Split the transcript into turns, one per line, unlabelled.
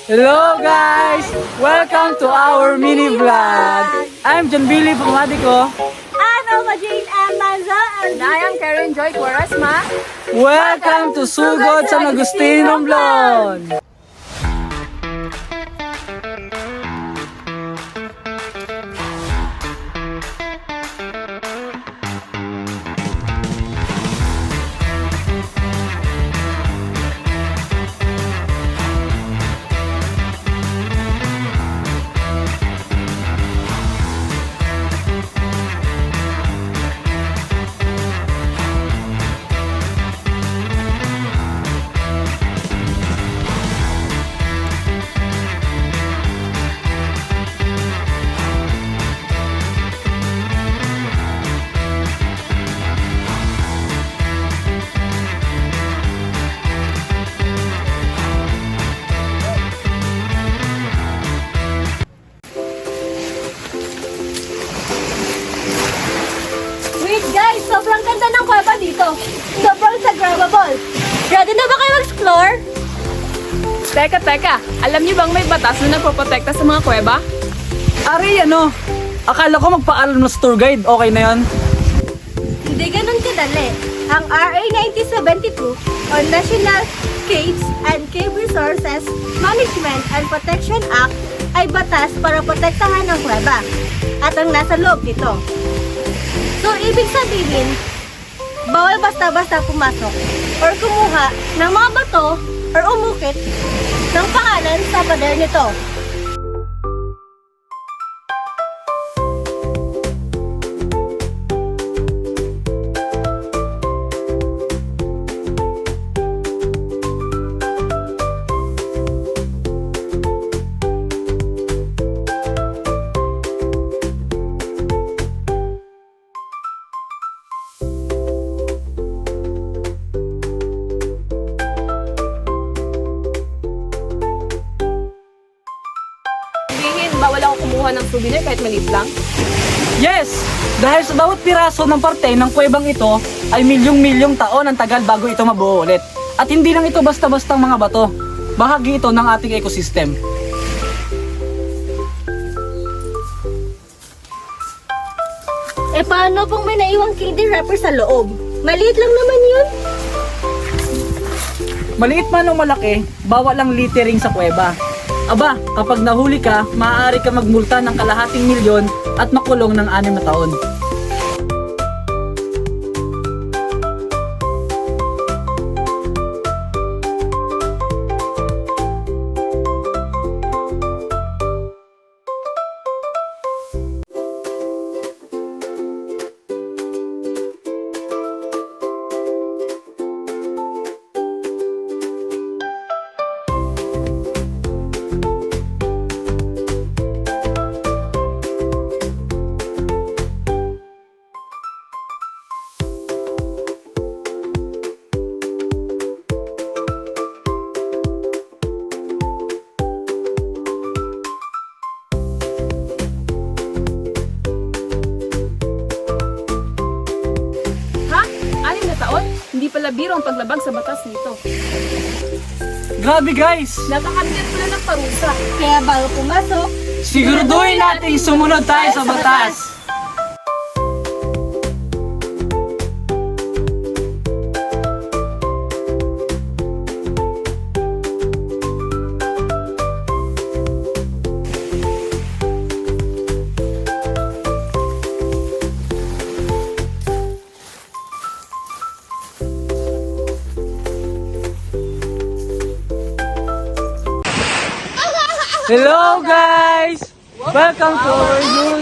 Hello guys! Welcome to our mini vlog. I'm John Billy from Madico.
I'm Alma Jane and Manza and I am Karen Joy Quaresma.
Welcome to Sugod San Agustin, Romblon.
Wait guys, sobrang ganda ng kuweba dito. Sobrang Instagrammable. Ready na ba kayo mag-explore?
Teka. Alam niyo bang may batas na nagpoprotekta sa mga kuweba?
Ari, akala ko magpaalam na sa tour guide. Okay na yon?
Hindi ganun kadali. Ang RA 9072 o National Caves and Cave Resources Management and Protection Act ay batas para protektahan ang kuweba at ang nasa loob nito. So, ibig sabihin, bawal basta-basta pumasok or kumuha ng mga bato or umukit ng pangalan sa pader nito.
Sabihin, bawal ako kumuha ng souvenir kahit maliit lang?
Yes! Dahil sa bawat piraso ng parte ng kuwebang ito ay milyong-milyong taon ang tagal bago ito mabuo ulit. At hindi lang ito basta-bastang mga bato. Bahagi ito ng ating ecosystem.
Eh paano kung may naiwang KD wrapper sa loob? Maliit lang naman yun.
Maliit man o malaki, bawal ang littering sa kuweba. Aba, kapag nahuli ka, maaari ka magmulta ng kalahating milyon at makulong ng 6 na taon.
Ha? 6 na taon? Hindi pala biro ang paglabag sa batas nito.
Grabe guys!
Napakabigat pala ng parusa.
Kaya bago pumasok,
Siguraduhin nating sumunod tayo sa batas! Hello guys! Welcome to our new